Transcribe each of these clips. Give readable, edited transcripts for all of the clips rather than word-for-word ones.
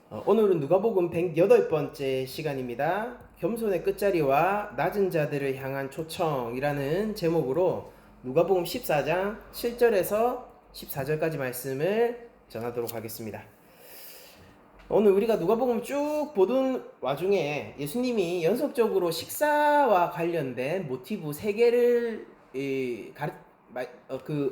오늘은 누가복음 108번째 시간입니다. 겸손의 끝자리와 낮은 자들을 향한 초청이라는 제목으로 누가복음 14장 7절에서 14절까지 말씀을 전하도록 하겠습니다. 오늘 우리가 누가복음 쭉 보던 와중에 예수님이 연속적으로 식사와 관련된 모티브 3개를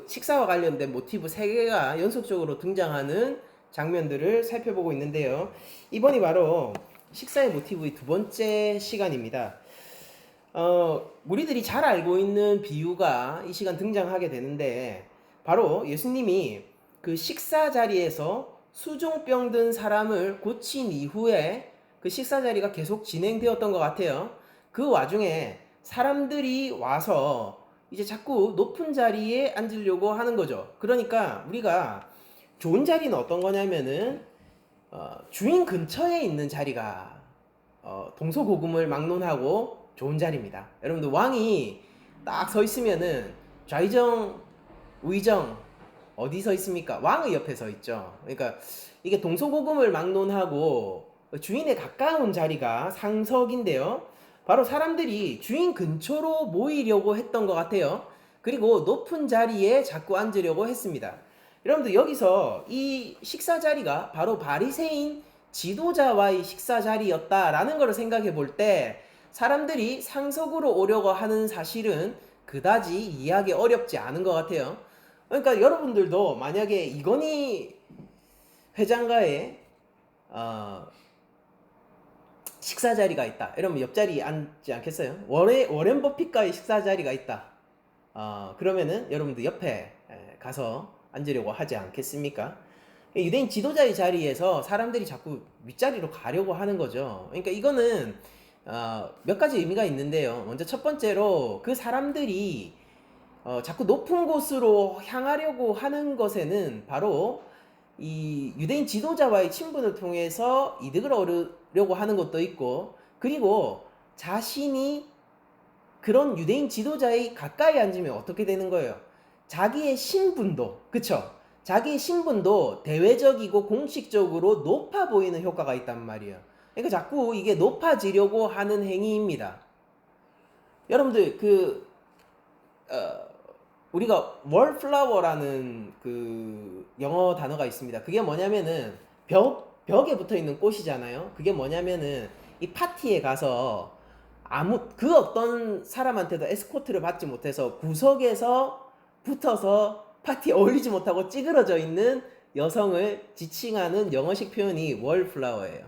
식사와 관련된 모티브 3개가 연속적으로 등장하는 장면들을 살펴보고 있는데요. 이번이 바로 식사의 모티브의 두 번째 시간입니다. 우리들이 잘 알고 있는 비유가 이 시간 등장하게 되는데, 바로 예수님이 그 식사 자리에서 수종병 든 사람을 고친 이후에 그 식사 자리가 계속 진행되었던 것 같아요. 그 와중에 사람들이 와서 이제 자꾸 높은 자리에 앉으려고 하는 거죠. 그러니까 우리가 좋은 자리는 어떤 거냐면은 주인 근처에 있는 자리가 동서고금을 막론하고 좋은 자리입니다. 여러분들, 왕이 딱 서 있으면은 좌의정 우의정 어디 서 있습니까? 왕의 옆에 서 있죠. 그러니까 이게 동서고금을 막론하고 주인에 가까운 자리가 상석인데요. 바로 사람들이 주인 근처로 모이려고 했던 것 같아요. 그리고 높은 자리에 자꾸 앉으려고 했습니다. 여러분들, 여기서 이 식사 자리가 바로 바리새인 지도자와의 식사 자리였다라는 것을 생각해 볼 때, 사람들이 상석으로 오려고 하는 사실은 그다지 이해하기 어렵지 않은 것 같아요. 그러니까 여러분들도 만약에 이건희 회장과의 식사 자리가 있다, 이러면 옆자리에 앉지 않겠어요? 워렌 버핏과의 식사 자리가 있다, 그러면은 여러분들 옆에 가서 앉으려고 하지 않겠습니까? 유대인 지도자의 자리에서 사람들이 자꾸 윗자리로 가려고 하는 거죠. 그러니까 이거는 몇 가지 의미가 있는데요. 먼저 첫 번째로, 그 사람들이 자꾸 높은 곳으로 향하려고 하는 것에는 바로 이 유대인 지도자와의 친분을 통해서 이득을 얻으려고 하는 것도 있고, 그리고 자신이 그런 유대인 지도자의 가까이 앉으면 어떻게 되는 거예요? 자기의 신분도, 그쵸? 자기의 신분도 대외적이고 공식적으로 높아 보이는 효과가 있단 말이에요. 그러니까 자꾸 이게 높아지려고 하는 행위입니다. 여러분들, 우리가 월플라워라는 그 영어 단어가 있습니다. 그게 뭐냐면은 벽에 붙어 있는 꽃이잖아요. 그게 뭐냐면은 이 파티에 가서 그 어떤 사람한테도 에스코트를 받지 못해서 구석에서 붙어서 파티에 어울리지 못하고 찌그러져 있는 여성을 지칭하는 영어식 표현이 월플라워예요.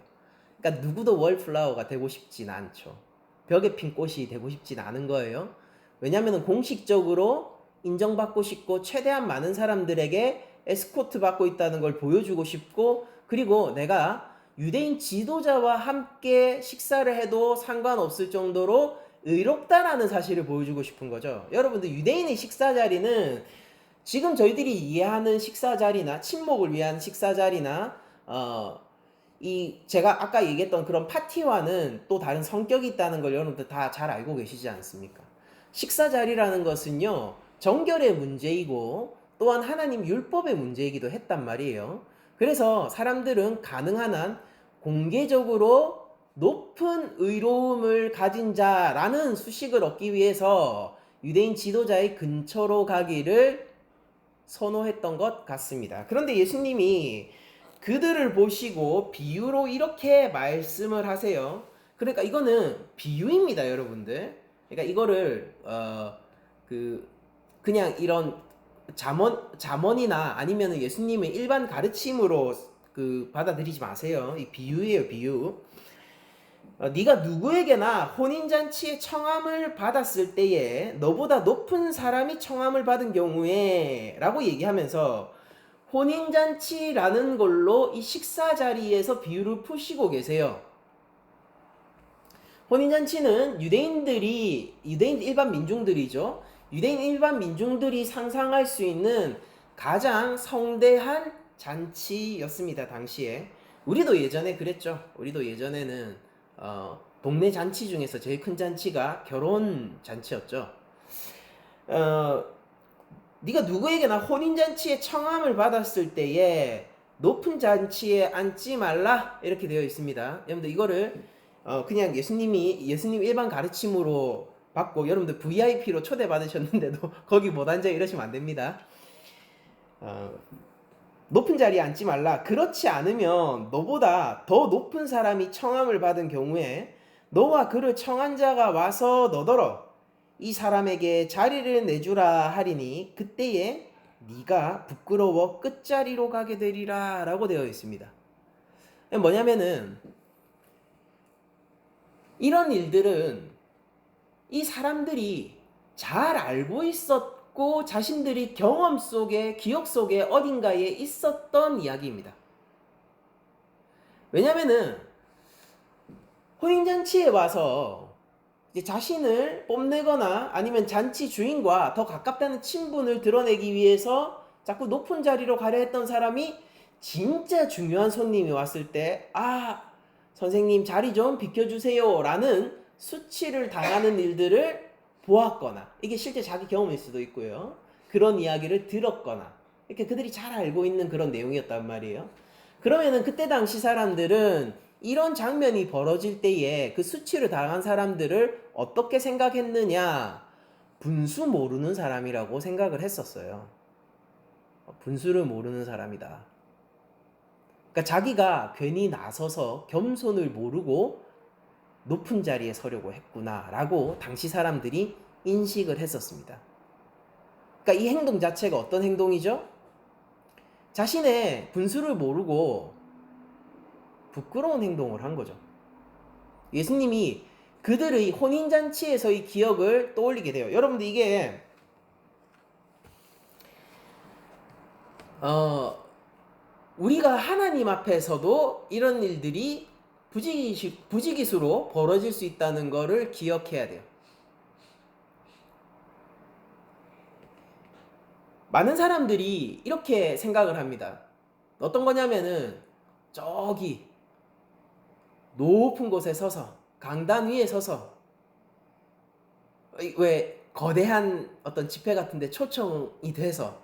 그러니까 누구도 월플라워가 되고 싶진 않죠. 벽에 핀 꽃이 되고 싶진 않은 거예요. 왜냐하면 공식적으로 인정받고 싶고 최대한 많은 사람들에게 에스코트 받고 있다는 걸 보여주고 싶고, 그리고 내가 유대인 지도자와 함께 식사를 해도 상관없을 정도로 의롭다라는 사실을 보여주고 싶은 거죠. 여러분들, 유대인의 식사 자리는 지금 저희들이 이해하는 식사 자리나 친목을 위한 식사 자리나 이 제가 아까 얘기했던 그런 파티와는 또 다른 성격이 있다는 걸 여러분들 다 잘 알고 계시지 않습니까? 식사 자리라는 것은요, 정결의 문제이고 또한 하나님 율법의 문제이기도 했단 말이에요. 그래서 사람들은 가능한 한 공개적으로 높은 의로움을 가진 자라는 수식을 얻기 위해서 유대인 지도자의 근처로 가기를 선호했던 것 같습니다. 그런데 예수님이 그들을 보시고 비유로 이렇게 말씀을 하세요. 그러니까 이거는 비유입니다, 여러분들. 그러니까 이거를 그냥 이런 잠언이나 아니면 예수님의 일반 가르침으로 받아들이지 마세요. 이 비유예요, 비유. 네가 누구에게나 혼인잔치에 청함을 받았을 때에 너보다 높은 사람이 청함을 받은 경우에 라고 얘기하면서 혼인잔치라는 걸로 이 식사 자리에서 비유를 푸시고 계세요. 혼인잔치는 유대인 일반 민중들이죠. 유대인 일반 민중들이 상상할 수 있는 가장 성대한 잔치였습니다, 당시에. 우리도 예전에 그랬죠. 우리도 예전에는 동네 잔치 중에서 제일 큰 잔치가 결혼 잔치였죠. 네가 누구에게나 혼인잔치에 청함을 받았을 때에 높은 잔치에 앉지 말라 이렇게 되어 있습니다. 여러분들 이거를 그냥 예수님 일반 가르침으로 받고 여러분들 VIP로 초대받으셨는데도 거기 못 앉아 이러시면 안 됩니다. 높은 자리에 앉지 말라. 그렇지 않으면 너보다 더 높은 사람이 청함을 받은 경우에 너와 그를 청한 자가 와서 너더러 이 사람에게 자리를 내주라 하리니 그때에 네가 부끄러워 끝자리로 가게 되리라 라고 되어 있습니다. 뭐냐면은 이런 일들은 이 사람들이 잘 알고 있었고 자신들이 경험 속에 기억 속에 어딘가에 있었던 이야기입니다. 왜냐면은 혼인잔치에 와서 이제 자신을 뽐내거나 아니면 잔치 주인과 더 가깝다는 친분을 드러내기 위해서 자꾸 높은 자리로 가려 했던 사람이 진짜 중요한 손님이 왔을 때 선생님 자리 좀 비켜주세요 라는 수치를 당하는 일들을 보았거나 이게 실제 자기 경험일 수도 있고요. 그런 이야기를 들었거나 이렇게 그들이 잘 알고 있는 그런 내용이었단 말이에요. 그러면은 그때 당시 사람들은 이런 장면이 벌어질 때에 그 수치를 당한 사람들을 어떻게 생각했느냐? 분수 모르는 사람이라고 생각을 했었어요. 분수를 모르는 사람이다. 그러니까 자기가 괜히 나서서 겸손을 모르고 높은 자리에 서려고 했구나라고 당시 사람들이 인식을 했었습니다. 그러니까 이 행동 자체가 어떤 행동이죠? 자신의 분수를 모르고 부끄러운 행동을 한 거죠. 예수님이 그들의 혼인잔치에서의 기억을 떠올리게 돼요. 여러분들 이게 우리가 하나님 앞에서도 이런 일들이 부지기수로 벌어질 수 있다는 것을 기억해야 돼요. 많은 사람들이 이렇게 생각을 합니다. 어떤 거냐면은 저기 높은 곳에 서서 강단 위에 서서 왜 거대한 어떤 집회 같은데 초청이 돼서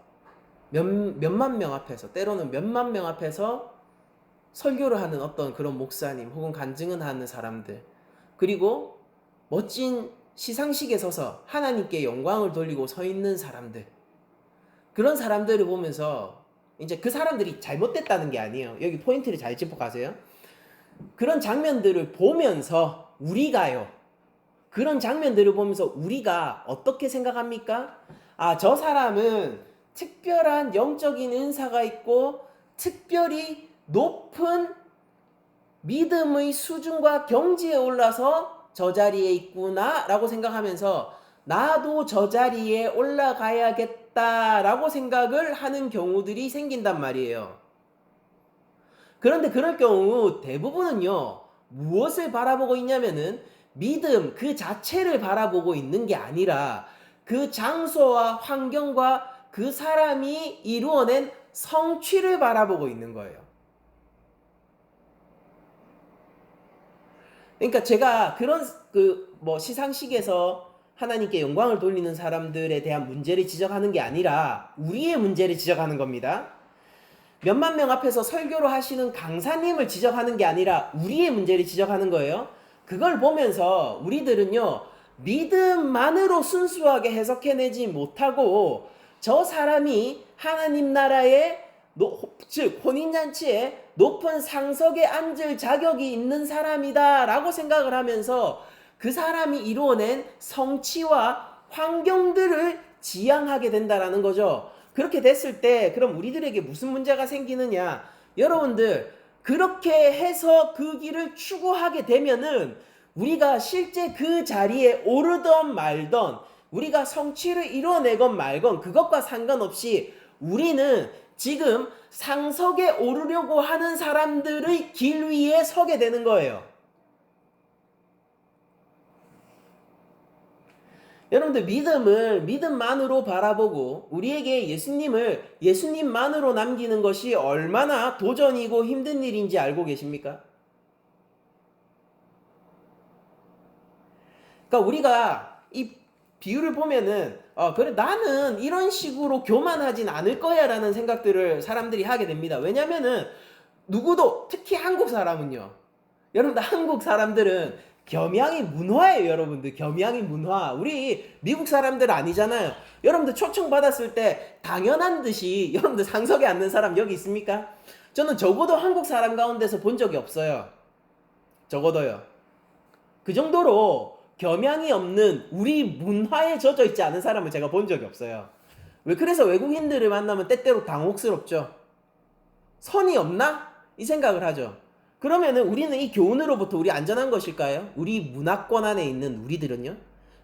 몇만 명 앞에서 때로는 몇만 명 앞에서 설교를 하는 어떤 그런 목사님 혹은 간증을 하는 사람들 그리고 멋진 시상식에 서서 하나님께 영광을 돌리고 서 있는 사람들 그런 사람들을 보면서 이제 그 사람들이 잘못됐다는 게 아니에요. 여기 포인트를 잘 짚어가세요. 그런 장면들을 보면서 그런 장면들을 보면서 우리가 어떻게 생각합니까? 저 사람은 특별한 영적인 은사가 있고 특별히 높은 믿음의 수준과 경지에 올라서 저 자리에 있구나 라고 생각하면서 나도 저 자리에 올라가야겠다라고 생각을 하는 경우들이 생긴단 말이에요. 그런데 그럴 경우 대부분은요, 무엇을 바라보고 있냐면은 믿음 그 자체를 바라보고 있는 게 아니라 그 장소와 환경과 그 사람이 이루어낸 성취를 바라보고 있는 거예요. 그러니까 제가 그런 시상식에서 하나님께 영광을 돌리는 사람들에 대한 문제를 지적하는 게 아니라 우리의 문제를 지적하는 겁니다. 몇만 명 앞에서 설교를 하시는 강사님을 지적하는 게 아니라 우리의 문제를 지적하는 거예요. 그걸 보면서 우리들은요, 믿음만으로 순수하게 해석해내지 못하고 저 사람이 하나님 나라의 즉 혼인잔치에 높은 상석에 앉을 자격이 있는 사람이다 라고 생각을 하면서 그 사람이 이루어낸 성취와 환경들을 지향하게 된다라는 거죠. 그렇게 됐을 때 그럼 우리들에게 무슨 문제가 생기느냐? 여러분들 그렇게 해서 그 길을 추구하게 되면은 우리가 실제 그 자리에 오르던 말던 우리가 성취를 이뤄내건 말건 그것과 상관없이 우리는 지금 상석에 오르려고 하는 사람들의 길 위에 서게 되는 거예요. 여러분들 믿음을 믿음만으로 바라보고 우리에게 예수님을 예수님만으로 남기는 것이 얼마나 도전이고 힘든 일인지 알고 계십니까? 그러니까 우리가 이 비유를 보면은 그래 나는 이런 식으로 교만하진 않을 거야 라는 생각들을 사람들이 하게 됩니다. 왜냐면은 누구도 특히 한국 사람은요. 여러분들 한국 사람들은 겸양이 문화예요. 여러분들 겸양이 문화. 우리 미국 사람들 아니잖아요. 여러분들 초청 받았을 때 당연한 듯이 여러분들 상석에 앉는 사람 여기 있습니까? 저는 적어도 한국 사람 가운데서 본 적이 없어요. 적어도요. 그 정도로 겸양이 없는 우리 문화에 젖어 있지 않은 사람을 제가 본 적이 없어요. 왜 그래서 외국인들을 만나면 때때로 당혹스럽죠. 선이 없나? 이 생각을 하죠. 그러면은 우리는 이 교훈으로부터 우리 안전한 것일까요? 우리 문화권 안에 있는 우리들은요?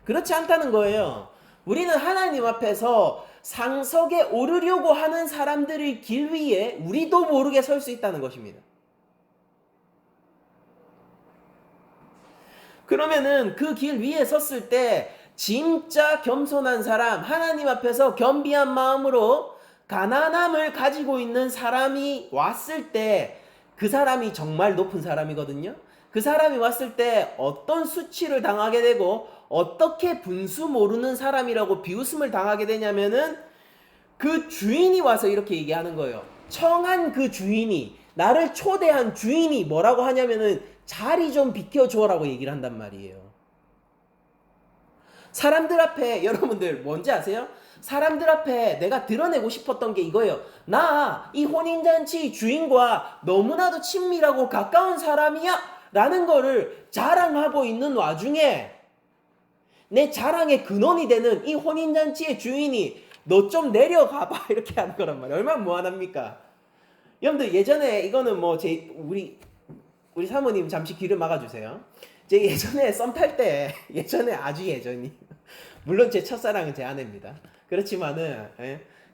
그렇지 않다는 거예요. 우리는 하나님 앞에서 상석에 오르려고 하는 사람들의 길 위에 우리도 모르게 설 수 있다는 것입니다. 그러면은 그 길 위에 섰을 때 진짜 겸손한 사람, 하나님 앞에서 겸비한 마음으로 가난함을 가지고 있는 사람이 왔을 때 그 사람이 정말 높은 사람이거든요. 그 사람이 왔을 때 어떤 수치를 당하게 되고 어떻게 분수 모르는 사람이라고 비웃음을 당하게 되냐면은 그 주인이 와서 이렇게 얘기하는 거예요. 청한 그 주인이, 나를 초대한 주인이 뭐라고 하냐면은 자리 좀 비켜줘라고 얘기를 한단 말이에요. 사람들 앞에 여러분들 뭔지 아세요? 사람들 앞에 내가 드러내고 싶었던 게 이거예요. 나 이 혼인잔치 주인과 너무나도 친밀하고 가까운 사람이야 라는 거를 자랑하고 있는 와중에 내 자랑의 근원이 되는 이 혼인잔치의 주인이 너 좀 내려가봐 이렇게 하는 거란 말이에요. 얼마나 무한합니까? 여러분들 예전에 이거는 뭐 우리 사모님 잠시 귀를 막아주세요. 제 예전에 썸 탈 때 예전에 아주 예전이 물론 제 첫사랑은 제 아내입니다. 그렇지만은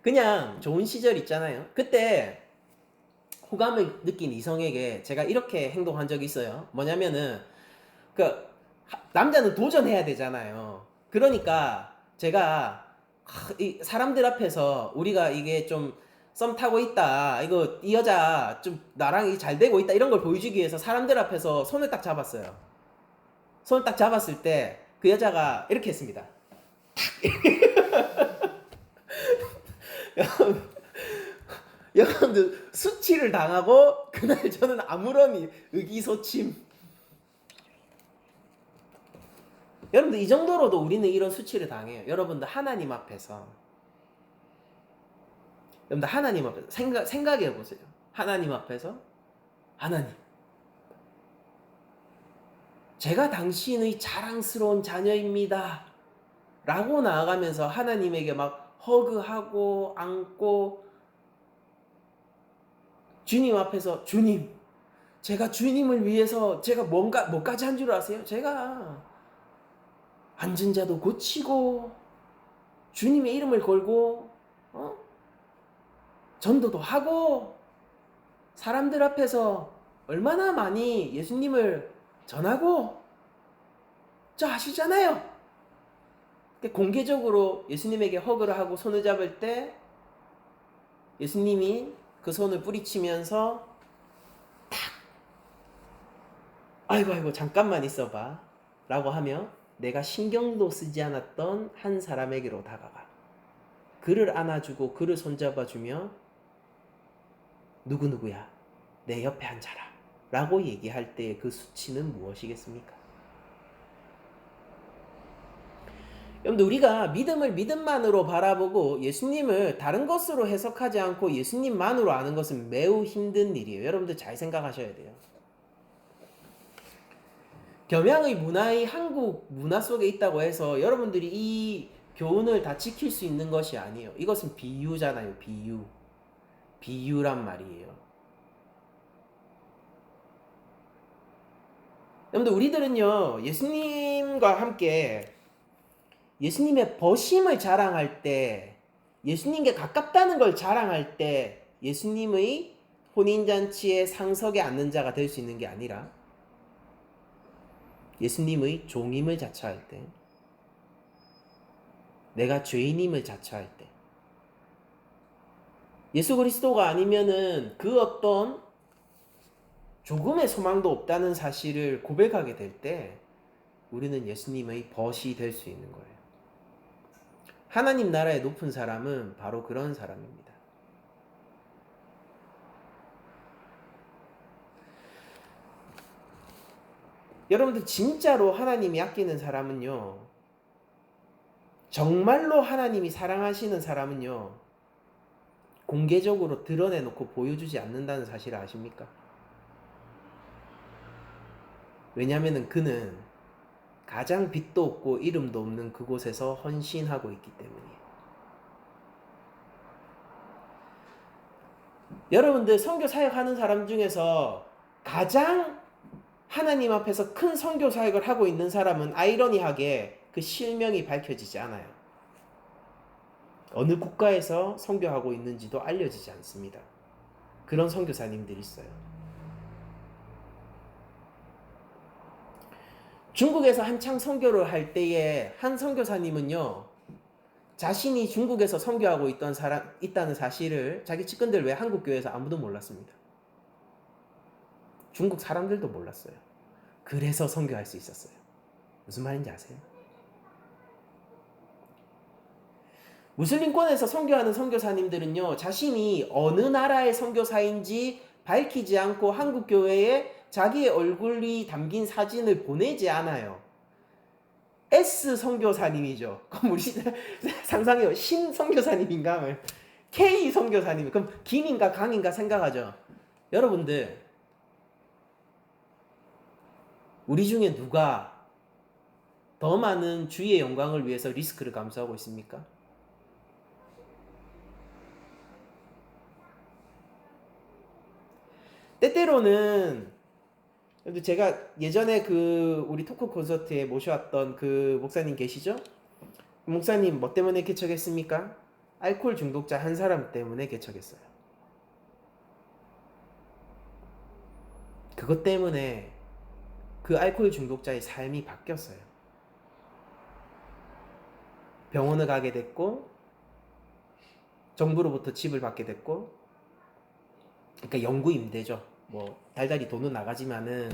그냥 좋은 시절 있잖아요. 그때 호감을 느낀 이성에게 제가 이렇게 행동한 적이 있어요. 뭐냐면은 그 남자는 도전해야 되잖아요. 그러니까 제가 이 사람들 앞에서 우리가 이게 좀 썸 타고 있다. 이거 이 여자 좀 나랑 잘 되고 있다. 이런 걸 보여주기 위해서 사람들 앞에서 손을 딱 잡았어요. 손을 딱 잡았을 때 그 여자가 이렇게 했습니다. 여러분들 수치를 당하고 그날 저는 아무런 의기소침. 여러분들 이 정도로도 우리는 이런 수치를 당해요. 여러분들 하나님 앞에서. 여러분들 하나님 앞에서 생각해 보세요. 하나님 앞에서 하나님, 제가 당신의 자랑스러운 자녀입니다. 라고 나아가면서 하나님에게 막 허그하고 안고 주님 앞에서 주님, 제가 주님을 위해서 제가 뭐까지 한 줄 아세요? 제가 앉은 자도 고치고 주님의 이름을 걸고 전도도 하고 사람들 앞에서 얼마나 많이 예수님을 전하고 저 아시잖아요. 공개적으로 예수님에게 허그를 하고 손을 잡을 때 예수님이 그 손을 뿌리치면서 탁 아이고 잠깐만 있어봐 라고 하며 내가 신경도 쓰지 않았던 한 사람에게로 다가가 그를 안아주고 그를 손잡아주며 누구누구야 내 옆에 앉아라 라고 얘기할 때의 그 수치는 무엇이겠습니까? 여러분들 우리가 믿음을 믿음만으로 바라보고 예수님을 다른 것으로 해석하지 않고 예수님만으로 아는 것은 매우 힘든 일이에요. 여러분들 잘 생각하셔야 돼요. 겸양의 문화의 한국 문화 속에 있다고 해서 여러분들이 이 교훈을 다 지킬 수 있는 것이 아니에요. 이것은 비유잖아요. 비유란 말이에요. 여러분들 우리들은요 예수님과 함께 예수님의 버심을 자랑할 때 예수님께 가깝다는 걸 자랑할 때 예수님의 혼인잔치의 상석에 앉는 자가 될 수 있는 게 아니라 예수님의 종임을 자처할 때 내가 죄인임을 자처할 때 예수 그리스도가 아니면은 그 어떤 조금의 소망도 없다는 사실을 고백하게 될 때 우리는 예수님의 벗이 될 수 있는 거예요. 하나님 나라의 높은 사람은 바로 그런 사람입니다. 여러분들 진짜로 하나님이 아끼는 사람은요, 정말로 하나님이 사랑하시는 사람은요, 공개적으로 드러내놓고 보여주지 않는다는 사실을 아십니까? 왜냐하면 그는 가장 빛도 없고 이름도 없는 그곳에서 헌신하고 있기 때문이에요. 여러분들 선교 사역하는 사람 중에서 가장 하나님 앞에서 큰 선교 사역을 하고 있는 사람은 아이러니하게 그 실명이 밝혀지지 않아요. 어느 국가에서 선교하고 있는지도 알려지지 않습니다. 그런 선교사님들이 있어요. 중국에서 한창 선교를 할 때에 한 선교사님은요, 자신이 중국에서 선교하고 있다는 사실을 자기 측근들 외 한국 교회에서 아무도 몰랐습니다. 중국 사람들도 몰랐어요. 그래서 선교할 수 있었어요. 무슨 말인지 아세요? 무슬림권에서 선교하는 선교사님들은요, 자신이 어느 나라의 선교사인지 밝히지 않고 한국 교회에 자기의 얼굴이 담긴 사진을 보내지 않아요. S 선교사님이죠. 그럼 우리 상상해요. 신 선교사님인가? K 선교사님. 그럼 김인가 강인가 생각하죠. 여러분들, 우리 중에 누가 더 많은 주의 영광을 위해서 리스크를 감수하고 있습니까? 때때로는 제가 예전에 그 우리 토크 콘서트에 모셔왔던 그 목사님 계시죠? 목사님 뭐 때문에 개척했습니까? 알코올 중독자 한 사람 때문에 개척했어요. 그것 때문에 그 알코올 중독자의 삶이 바뀌었어요. 병원을 가게 됐고, 정부로부터 칩을 받게 됐고, 그러니까 영구 임대죠. 뭐 달달이 돈은 나가지만은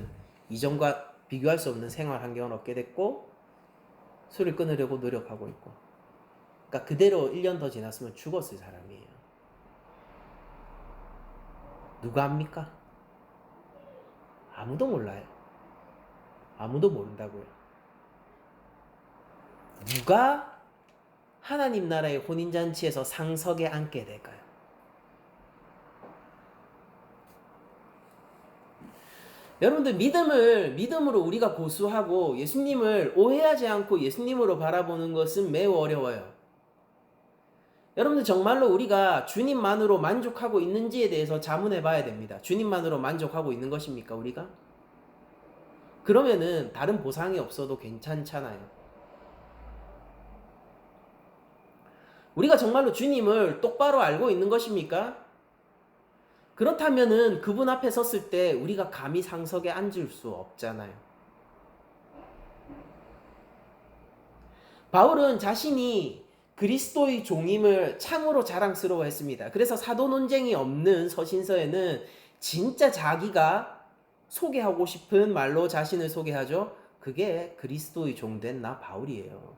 이전과 비교할 수 없는 생활 환경을 얻게 됐고, 술을 끊으려고 노력하고 있고, 그러니까 그대로 1년 더 지났으면 죽었을 사람이에요. 누가 압니까? 아무도 몰라요. 아무도 모른다고요. 누가 하나님 나라의 혼인잔치에서 상석에 앉게 될까요? 여러분들, 믿음으로 우리가 고수하고 예수님을 오해하지 않고 예수님으로 바라보는 것은 매우 어려워요. 여러분들, 정말로 우리가 주님만으로 만족하고 있는지에 대해서 자문해 봐야 됩니다. 주님만으로 만족하고 있는 것입니까, 우리가? 그러면은 다른 보상이 없어도 괜찮잖아요. 우리가 정말로 주님을 똑바로 알고 있는 것입니까? 그렇다면은 그분 앞에 섰을 때 우리가 감히 상석에 앉을 수 없잖아요. 바울은 자신이 그리스도의 종임을 참으로 자랑스러워했습니다. 그래서 사도 논쟁이 없는 서신서에는 진짜 자기가 소개하고 싶은 말로 자신을 소개하죠. 그게 그리스도의 종된 나 바울이에요.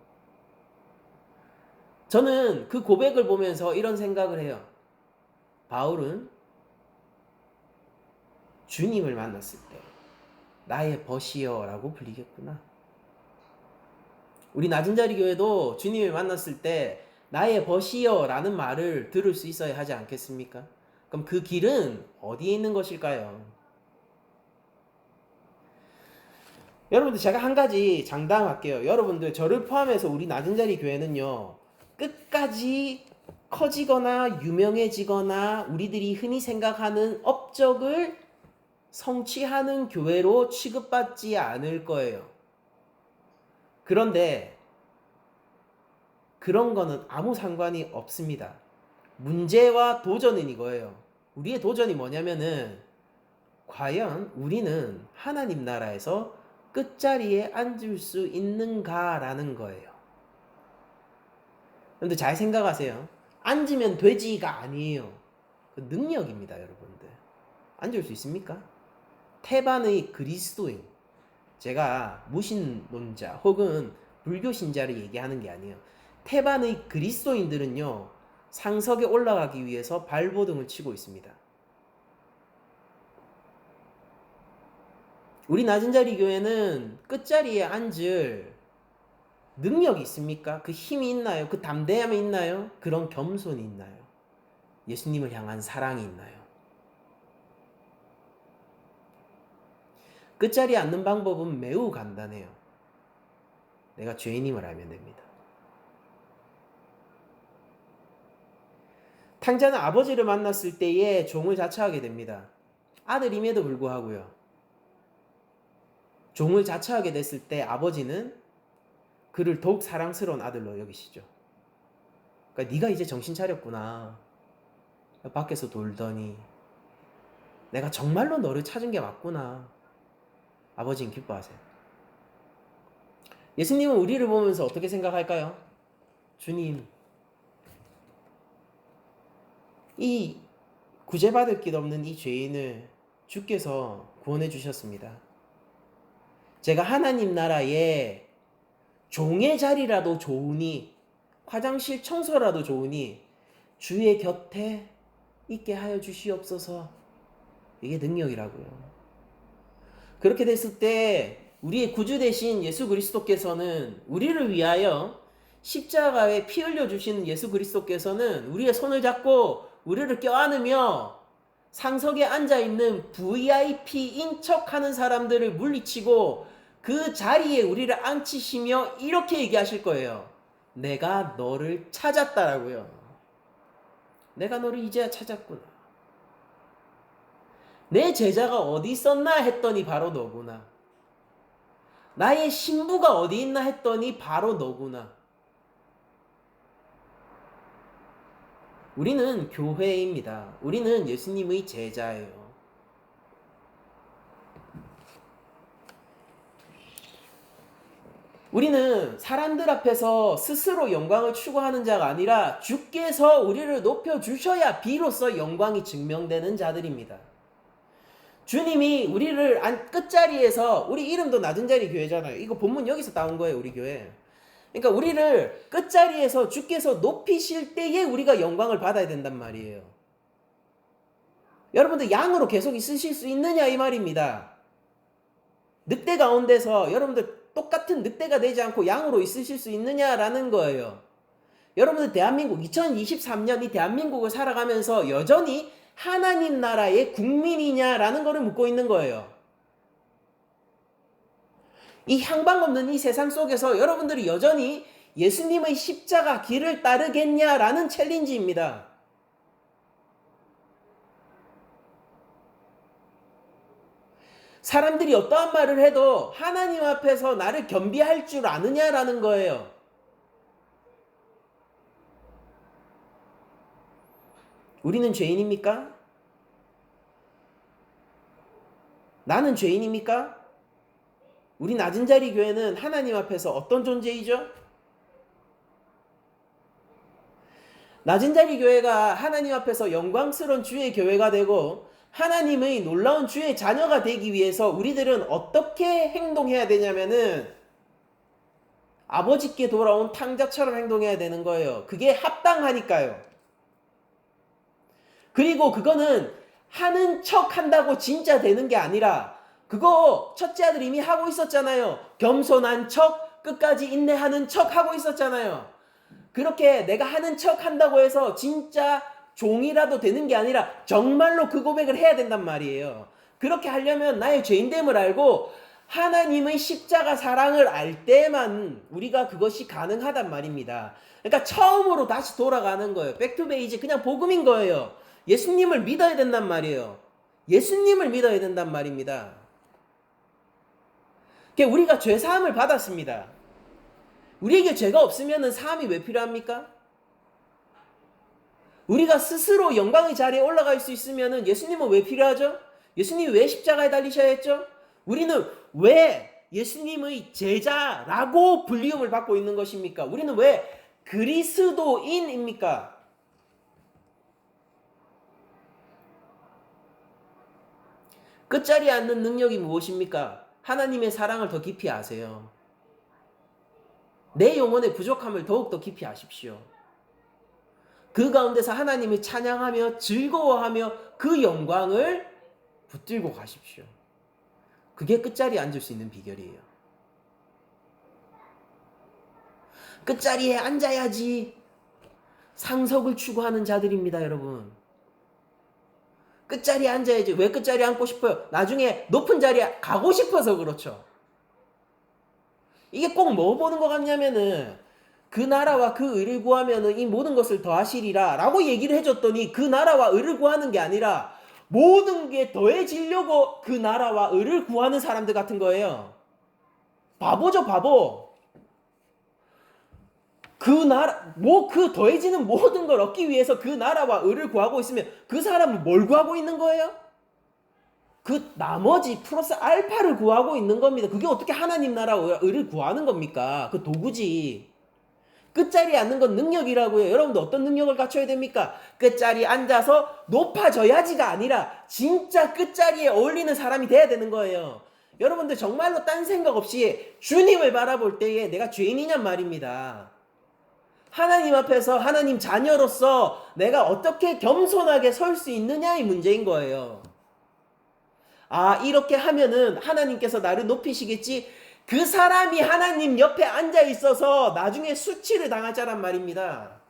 저는 그 고백을 보면서 이런 생각을 해요. 바울은 주님을 만났을 때 나의 벗이여라고 불리겠구나. 우리 낮은 자리 교회도 주님을 만났을 때 나의 벗이여라는 말을 들을 수 있어야 하지 않겠습니까? 그럼 그 길은 어디에 있는 것일까요? 여러분들, 제가 한 가지 장담할게요. 여러분들, 저를 포함해서 우리 낮은 자리 교회는요, 끝까지 커지거나 유명해지거나 우리들이 흔히 생각하는 업적을 성취하는 교회로 취급받지 않을 거예요. 그런데 그런 거는 아무 상관이 없습니다. 문제와 도전은 이거예요. 우리의 도전이 뭐냐면은, 과연 우리는 하나님 나라에서 끝자리에 앉을 수 있는가라는 거예요. 그런데 잘 생각하세요. 앉으면 되지가 아니에요. 그 능력입니다, 여러분들. 앉을 수 있습니까? 태반의 그리스도인, 제가 무신론자 혹은 불교 신자를 얘기하는 게 아니에요. 태반의 그리스도인들은요, 상석에 올라가기 위해서 발버둥을 치고 있습니다. 우리 낮은 자리 교회는 끝자리에 앉을 능력이 있습니까? 그 힘이 있나요? 그 담대함이 있나요? 그런 겸손이 있나요? 예수님을 향한 사랑이 있나요? 끝자리에 앉는 방법은 매우 간단해요. 내가 죄인임을 알면 됩니다. 탕자는 아버지를 만났을 때에 종을 자처하게 됩니다. 아들임에도 불구하고요. 종을 자처하게 됐을 때 아버지는 그를 더욱 사랑스러운 아들로 여기시죠. 그러니까 네가 이제 정신 차렸구나. 밖에서 돌더니 내가 정말로 너를 찾은 게 맞구나. 아버지는 기뻐하세요. 예수님은 우리를 보면서 어떻게 생각할까요? 주님, 이 구제받을 길 없는 이 죄인을 주께서 구원해 주셨습니다. 제가 하나님 나라에 종의 자리라도 좋으니, 화장실 청소라도 좋으니 주의 곁에 있게 하여 주시옵소서. 이게 능력이라고요. 그렇게 됐을 때 우리의 구주 되신 예수 그리스도께서는 우리를 위하여 십자가에 피 흘려 주시는 예수 그리스도께서는 우리의 손을 잡고 우리를 껴안으며 상석에 앉아있는 VIP인 척하는 사람들을 물리치고 그 자리에 우리를 앉히시며 이렇게 얘기하실 거예요. 내가 너를 찾았다라고요. 내가 너를 이제야 찾았구나. 내 제자가 어디 있었나 했더니 바로 너구나. 나의 신부가 어디 있나 했더니 바로 너구나. 우리는 교회입니다. 우리는 예수님의 제자예요. 우리는 사람들 앞에서 스스로 영광을 추구하는 자가 아니라 주께서 우리를 높여주셔야 비로소 영광이 증명되는 자들입니다. 주님이 우리를 끝자리에서, 우리 이름도 낮은 자리 교회잖아요. 이거 본문 여기서 따온 거예요, 우리 교회. 그러니까 우리를 끝자리에서 주께서 높이실 때에 우리가 영광을 받아야 된단 말이에요. 여러분들 양으로 계속 있으실 수 있느냐 이 말입니다. 늑대 가운데서 여러분들 똑같은 늑대가 되지 않고 양으로 있으실 수 있느냐라는 거예요. 여러분들 대한민국 2023년 이 대한민국을 살아가면서 여전히 하나님 나라의 국민이냐라는 것을 묻고 있는 거예요. 이 향방 없는 이 세상 속에서 여러분들이 여전히 예수님의 십자가 길을 따르겠냐라는 챌린지입니다. 사람들이 어떠한 말을 해도 하나님 앞에서 나를 겸비할 줄 아느냐라는 거예요. 우리는 죄인입니까? 나는 죄인입니까? 우리 낮은 자리 교회는 하나님 앞에서 어떤 존재이죠? 낮은 자리 교회가 하나님 앞에서 영광스러운 주의 교회가 되고 하나님의 놀라운 주의 자녀가 되기 위해서 우리들은 어떻게 행동해야 되냐면은 아버지께 돌아온 탕자처럼 행동해야 되는 거예요. 그게 합당하니까요. 그리고 그거는 하는 척 한다고 진짜 되는 게 아니라 그거 첫째 아들 이미 하고 있었잖아요. 겸손한 척, 끝까지 인내하는 척 하고 있었잖아요. 그렇게 내가 하는 척 한다고 해서 진짜 종이라도 되는 게 아니라 정말로 그 고백을 해야 된단 말이에요. 그렇게 하려면 나의 죄인됨을 알고 하나님의 십자가 사랑을 알 때만 우리가 그것이 가능하단 말입니다. 그러니까 처음으로 다시 돌아가는 거예요. 백투베이지 그냥 복음인 거예요. 예수님을 믿어야 된단 말이에요. 예수님을 믿어야 된단 말입니다. 우리가 죄 사함을 받았습니다. 우리에게 죄가 없으면 사함이 왜 필요합니까? 우리가 스스로 영광의 자리에 올라갈 수 있으면 예수님은 왜 필요하죠? 예수님이 왜 십자가에 달리셔야 했죠? 우리는 왜 예수님의 제자라고 불리움을 받고 있는 것입니까? 우리는 왜 그리스도인입니까? 끝자리에 앉는 능력이 무엇입니까? 하나님의 사랑을 더 깊이 아세요. 내 영혼의 부족함을 더욱더 깊이 아십시오. 그 가운데서 하나님을 찬양하며 즐거워하며 그 영광을 붙들고 가십시오. 그게 끝자리에 앉을 수 있는 비결이에요. 끝자리에 앉아야지 상석을 추구하는 자들입니다, 여러분. 끝자리에 앉아야지. 왜 끝자리에 앉고 싶어요? 나중에 높은 자리에 가고 싶어서 그렇죠. 이게 꼭 뭐 보는 것 같냐면은 그 나라와 그 의를 구하면은 이 모든 것을 더하시리라 라고 얘기를 해줬더니 그 나라와 의를 구하는 게 아니라 모든 게 더해지려고 그 나라와 의를 구하는 사람들 같은 거예요. 바보죠, 바보. 그 나라, 그 더해지는 모든 걸 얻기 위해서 그 나라와 의를 구하고 있으면 그 사람은 뭘 구하고 있는 거예요? 그 나머지 플러스 알파를 구하고 있는 겁니다. 그게 어떻게 하나님 나라와 의를 구하는 겁니까? 그 도구지. 끝자리에 앉는 건 능력이라고요. 여러분도 어떤 능력을 갖춰야 됩니까? 끝자리에 앉아서 높아져야지가 아니라 진짜 끝자리에 어울리는 사람이 돼야 되는 거예요. 여러분들 정말로 딴 생각 없이 주님을 바라볼 때에 내가 죄인이냔 말입니다. 하나님 앞에서 하나님 자녀로서 내가 어떻게 겸손하게 설 수 있느냐의 문제인 거예요. 아, 이렇게 하면은 하나님께서 나를 높이시겠지. 그 사람이 하나님 옆에 앉아 있어서 나중에 수치를 당할 자란 말입니다.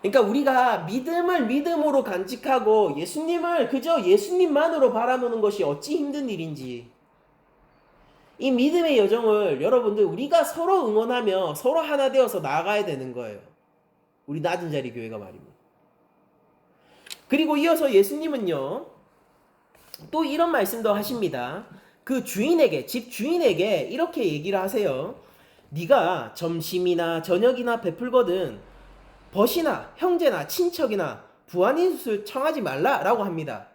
그러니까 우리가 믿음을 믿음으로 간직하고 예수님을 그저 예수님만으로 바라보는 것이 어찌 힘든 일인지, 이 믿음의 여정을 여러분들 우리가 서로 응원하며 서로 하나 되어서 나아가야 되는 거예요. 우리 낮은 자리 교회가 말입니다. 그리고 이어서 예수님은요 또 이런 말씀도 하십니다. 그 주인에게, 집 주인에게 이렇게 얘기를 하세요. 네가 점심이나 저녁이나 베풀거든 벗이나 형제나 친척이나 부하인을 청하지 말라라고 합니다.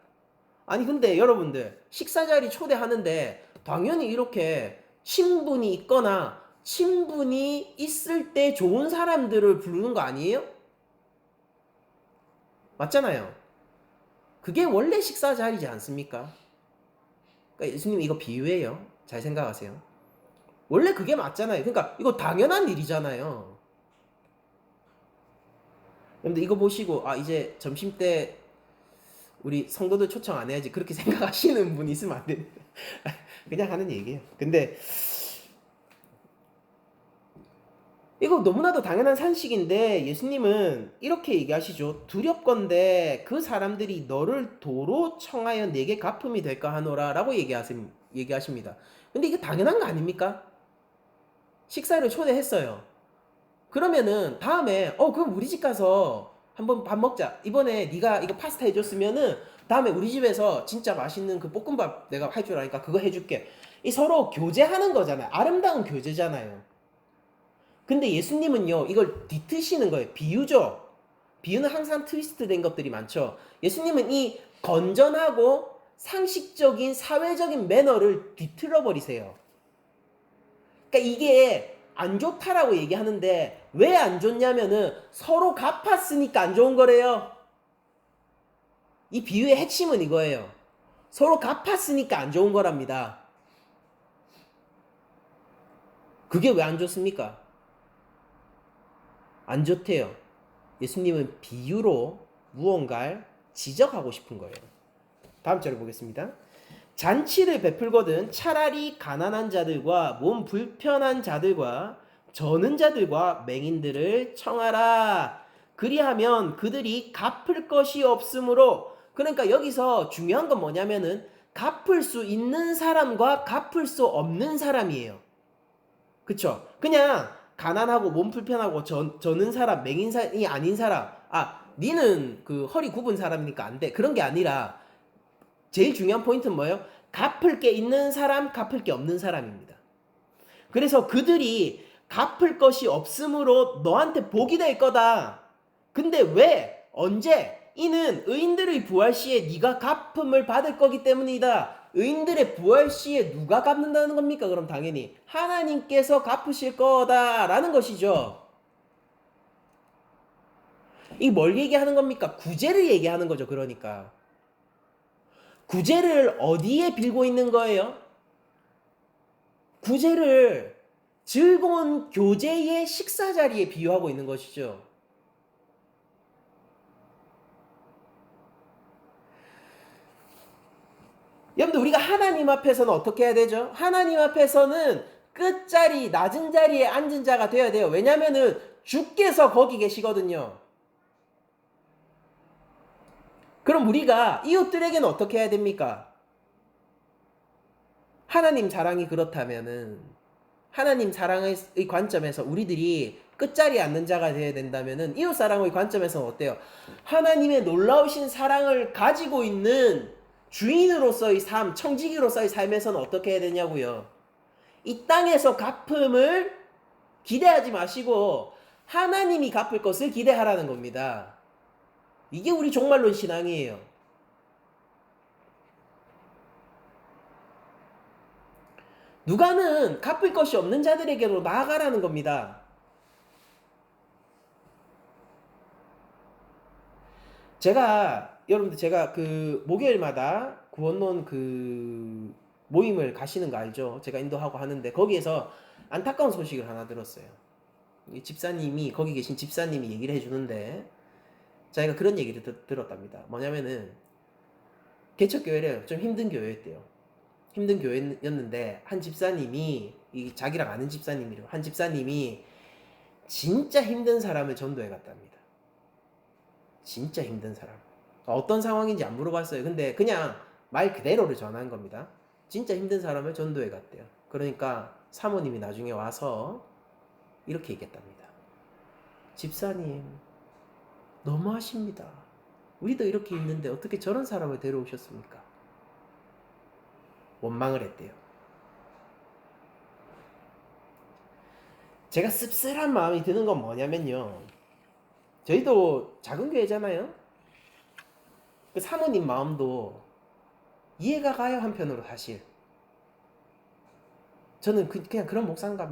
아니 근데 여러분들 식사 자리 초대하는데 당연히 이렇게 친분이 있거나 친분이 있을 때 좋은 사람들을 부르는 거 아니에요? 맞잖아요. 그게 원래 식사 자리지 않습니까? 그러니까 예수님 이거 비유예요. 잘 생각하세요. 원래 그게 맞잖아요. 그러니까 이거 당연한 일이잖아요. 여러분들 이거 보시고 아 이제 점심때 우리 성도들 초청 안 해야지 그렇게 생각하시는 분 있으면 안 됩니다. 그냥 하는 얘기예요. 근데 이거 너무나도 당연한 산식인데 예수님은 이렇게 얘기하시죠. 두렵건대 그 사람들이 너를 도로 청하여 내게 갚음이 될까 하노라 라고 얘기하십니다. 근데 이게 당연한 거 아닙니까? 식사를 초대했어요. 그러면은 다음에 그럼 우리 집 가서 한번 밥 먹자. 이번에 네가 이거 파스타 해줬으면은 다음에 우리 집에서 진짜 맛있는 그 볶음밥 내가 할 줄 아니까 그거 해줄게. 이 서로 교제하는 거잖아요. 아름다운 교제잖아요. 근데 예수님은요 이걸 뒤트시는 거예요. 비유죠. 비유는 항상 트위스트 된 것들이 많죠. 예수님은 이 건전하고 상식적인 사회적인 매너를 뒤틀어 버리세요. 그러니까 이게 안 좋다라고 얘기하는데 왜 안 좋냐면은 서로 갚았으니까 안 좋은 거래요. 이 비유의 핵심은 이거예요. 서로 갚았으니까 안 좋은 거랍니다. 그게 왜 안 좋습니까? 안 좋대요. 예수님은 비유로 무언가를 지적하고 싶은 거예요. 다음 절을 보겠습니다. 잔치를 베풀거든 차라리 가난한 자들과 몸 불편한 자들과 저는 자들과 맹인들을 청하라. 그리하면 그들이 갚을 것이 없으므로, 그러니까 여기서 중요한 건 뭐냐면은 갚을 수 있는 사람과 갚을 수 없는 사람이에요. 그쵸? 그냥 가난하고 몸 불편하고 저는 사람, 맹인이 아닌 사람, 니는 그 허리 굽은 사람이니까 안 돼. 그런 게 아니라 제일 중요한 포인트는 뭐예요? 갚을 게 있는 사람, 갚을 게 없는 사람입니다. 그래서 그들이 갚을 것이 없으므로 너한테 복이 될 거다. 근데 왜? 언제? 이는 의인들의 부활 시에 네가 갚음을 받을 거기 때문이다. 의인들의 부활 시에 누가 갚는다는 겁니까? 그럼 당연히 하나님께서 갚으실 거다라는 것이죠. 이 뭘 얘기하는 겁니까? 구제를 얘기하는 거죠. 그러니까 구제를 어디에 빌고 있는 거예요? 구제를 즐거운 교제의 식사 자리에 비유하고 있는 것이죠. 여러분들 우리가 하나님 앞에서는 어떻게 해야 되죠? 하나님 앞에서는 끝자리 낮은 자리에 앉은 자가 되어야 돼요. 왜냐하면은 주께서 거기 계시거든요. 그럼 우리가 이웃들에게는 어떻게 해야 됩니까? 하나님 사랑이 그렇다면은 하나님 사랑의 관점에서 우리들이 끝자리에 앉는 자가 되어야 된다면은 이웃 사랑의 관점에서는 어때요? 하나님의 놀라우신 사랑을 가지고 있는 주인으로서의 삶, 청지기로서의 삶에서는 어떻게 해야 되냐고요? 이 땅에서 갚음을 기대하지 마시고 하나님이 갚을 것을 기대하라는 겁니다. 이게 우리 종말론 신앙이에요. 누가는 갚을 것이 없는 자들에게로 나아가라는 겁니다. 여러분들 제가 그 목요일마다 구원론 그 모임을 가시는 거 알죠? 제가 인도하고 하는데 거기에서 안타까운 소식을 하나 들었어요. 이 집사님이 거기 계신 집사님이 얘기를 해주는데 자기가 그런 얘기를 들었답니다. 뭐냐면은 개척교회를 좀 힘든 교회였대요. 힘든 교회였는데 한 집사님이 이 자기랑 아는 집사님이래요. 한 집사님이 진짜 힘든 사람을 전도해 갔답니다. 진짜 힘든 사람. 어떤 상황인지 안 물어봤어요. 근데 그냥 말 그대로를 전한 겁니다. 진짜 힘든 사람을 전도해 갔대요. 그러니까 사모님이 나중에 와서 이렇게 얘기했답니다. 집사님, 너무하십니다. 우리도 이렇게 있는데 어떻게 저런 사람을 데려오셨습니까? 원망을 했대요. 제가 씁쓸한 마음이 드는 건 뭐냐면요. 저희도 작은 교회잖아요. 그 사모님 마음도 이해가 가요, 한편으로 사실. 저는 그냥 그런 목사인가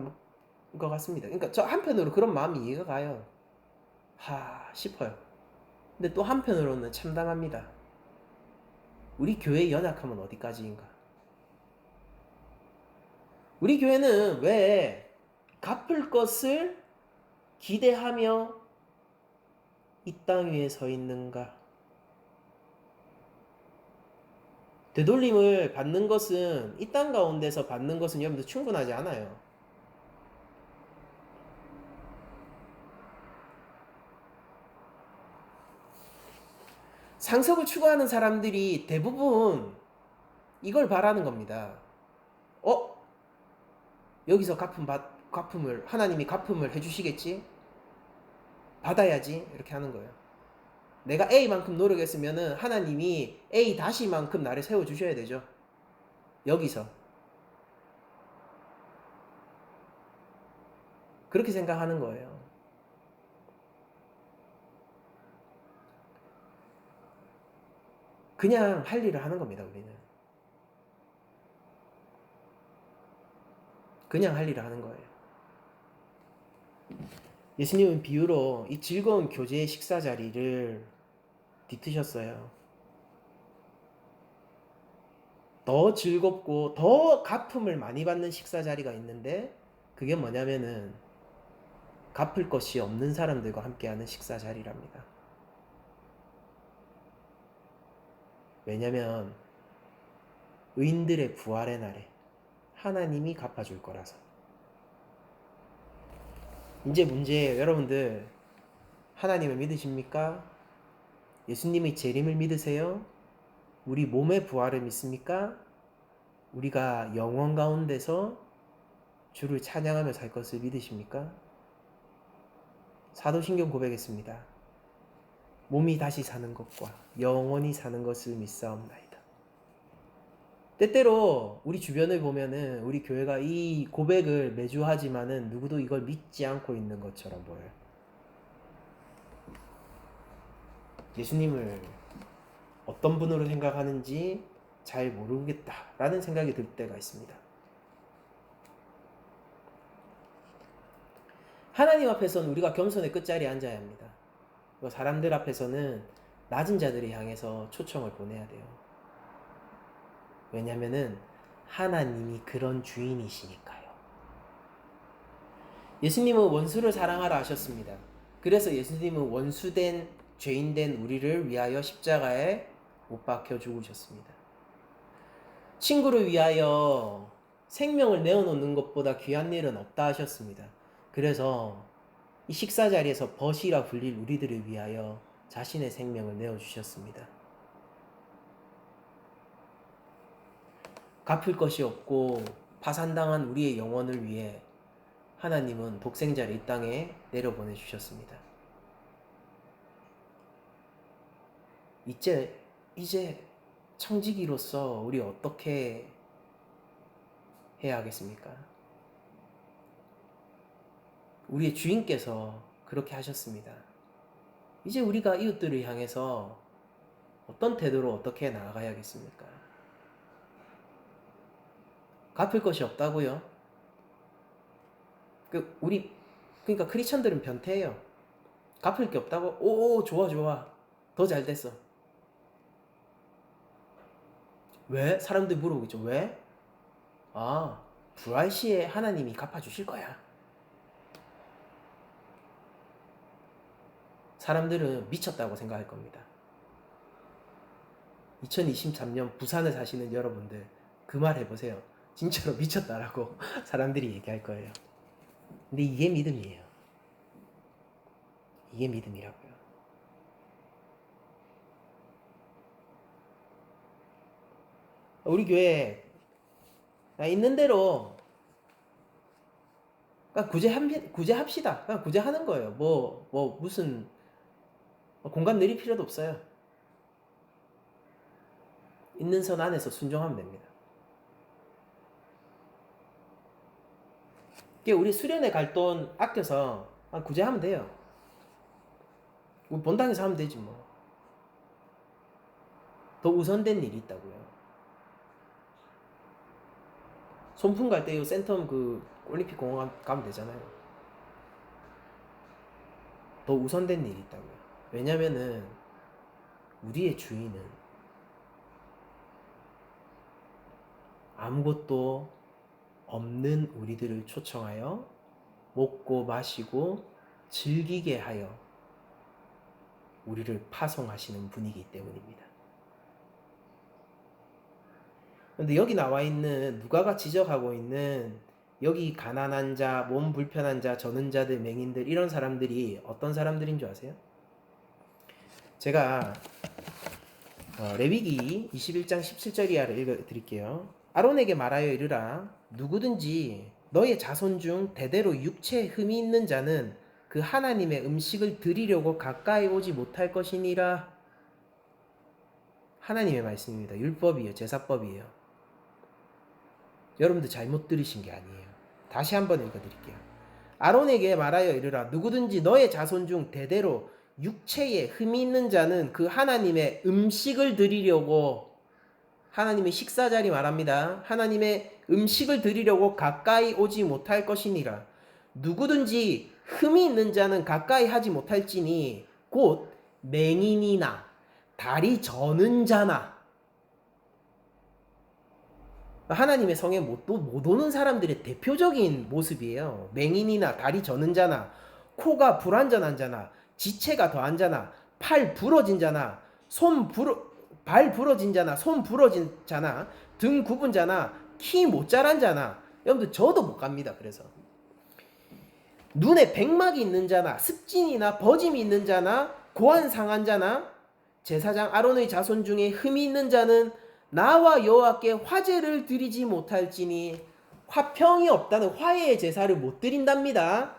것 같습니다. 그러니까 저 한편으로 그런 마음이 이해가 가요. 싶어요. 근데 또 한편으로는 참담합니다. 우리 교회의 연약함은 어디까지인가? 우리 교회는 왜 갚을 것을 기대하며 이 땅 위에 서 있는가? 되돌림을 받는 것은 이 땅 가운데서 받는 것은 여러분들 충분하지 않아요. 상석을 추구하는 사람들이 대부분 이걸 바라는 겁니다. 여기서 갚음을 하나님이 갚음을 해주시겠지? 받아야지 이렇게 하는 거예요. 내가 A만큼 노력했으면은 하나님이 A 다시만큼 나를 세워주셔야 되죠. 여기서. 그렇게 생각하는 거예요. 그냥 할 일을 하는 겁니다, 우리는. 그냥 할 일을 하는 거예요. 예수님은 비유로 이 즐거운 교제의 식사 자리를 뒤트셨어요. 더 즐겁고 더 갚음을 많이 받는 식사 자리가 있는데 그게 뭐냐면은 갚을 것이 없는 사람들과 함께하는 식사 자리랍니다. 왜냐면 의인들의 부활의 날에 하나님이 갚아줄 거라서. 이제 문제예요. 여러분들 하나님을 믿으십니까? 예수님의 재림을 믿으세요? 우리 몸의 부활을 믿습니까? 우리가 영원 가운데서 주를 찬양하며 살 것을 믿으십니까? 사도신경 고백했습니다. 몸이 다시 사는 것과 영원히 사는 것을 믿사옵나이다. 때때로 우리 주변을 보면은 우리 교회가 이 고백을 매주 하지만은 누구도 이걸 믿지 않고 있는 것처럼 보여요. 예수님을 어떤 분으로 생각하는지 잘 모르겠다라는 생각이 들 때가 있습니다. 하나님 앞에서는 우리가 겸손의 끝자리에 앉아야 합니다. 사람들 앞에서는 낮은 자들을 향해서 초청을 보내야 돼요. 왜냐면은 하나님이 그런 주인이시니까요. 예수님은 원수를 사랑하라 하셨습니다. 그래서 예수님은 원수된 죄인된 우리를 위하여 십자가에 못 박혀 죽으셨습니다. 친구를 위하여 생명을 내어놓는 것보다 귀한 일은 없다 하셨습니다. 그래서 이 식사 자리에서 벗이라 불릴 우리들을 위하여 자신의 생명을 내어주셨습니다. 갚을 것이 없고 파산당한 우리의 영혼을 위해 하나님은 독생자를 이 땅에 내려보내 주셨습니다. 이제 청지기로서 우리 어떻게 해야 하겠습니까? 우리의 주인께서 그렇게 하셨습니다. 이제 우리가 이웃들을 향해서 어떤 태도로 어떻게 나아가야겠습니까? 갚을 것이 없다고요? 그러니까 크리스천들은 변태예요. 갚을 게 없다고? 오, 좋아. 더 잘 됐어. 왜? 사람들이 물어보겠죠. 왜? 아, 부활 시에 하나님이 갚아주실 거야. 사람들은 미쳤다고 생각할 겁니다. 2023년 부산에 사시는 여러분들 그 말 해보세요. 진짜로 미쳤다라고 사람들이 얘기할 거예요. 근데 이게 믿음이에요. 이게 믿음이라고요. 우리 교회 있는 대로 구제합시다. 그냥 구제하는 거예요. 무슨 공감 내릴 필요도 없어요. 있는 선 안에서 순종하면 됩니다. 우리 수련회 갈 돈 아껴서 구제하면 돼요. 우리 본당에서 하면 되지 뭐. 더 우선된 일이 있다고요. 손품 갈 때 센텀 그 올림픽 공원 가면 되잖아요. 더 우선된 일이 있다고요. 왜냐면은 우리의 주인은 아무것도 없는 우리들을 초청하여 먹고 마시고 즐기게 하여 우리를 파송하시는 분이기 때문입니다. 그런데 여기 나와 있는 누가가 지적하고 있는 여기 가난한 자, 몸 불편한 자, 저는 자들, 맹인들 이런 사람들이 어떤 사람들인 줄 아세요? 제가 레위기 21장 17절 이하를 읽어드릴게요. 아론에게 말하여 이르라. 누구든지 너의 자손 중 대대로 육체에 흠이 있는 자는 그 하나님의 음식을 드리려고 가까이 오지 못할 것이니라. 하나님의 말씀입니다. 율법이에요. 제사법이에요. 여러분들 잘못 들으신 게 아니에요. 다시 한번 읽어드릴게요. 아론에게 말하여 이르라. 누구든지 너의 자손 중 대대로 육체에 흠이 있는 자는 그 하나님의 음식을 드리려고, 하나님의 식사 자리 말합니다. 하나님의 음식을 드리려고 가까이 오지 못할 것이니라. 누구든지 흠이 있는 자는 가까이 하지 못할지니 곧 맹인이나 다리 저는 자나. 하나님의 성에 못 오는 사람들의 대표적인 모습이에요. 맹인이나 다리 저는 자나, 코가 불완전한 자나, 지체가 더한 자나, 팔 부러진 자나, 발 부러진 자나, 손 부러진 자나, 등 굽은 자나, 키 못 자란 자나. 여러분들 저도 못 갑니다. 그래서 눈에 백막이 있는 자나, 습진이나 버짐이 있는 자나, 고안 상한 자나, 제사장 아론의 자손 중에 흠이 있는 자는 나와 여호와께 화제를 드리지 못할지니, 화평이 없다는 화해의 제사를 못 드린답니다.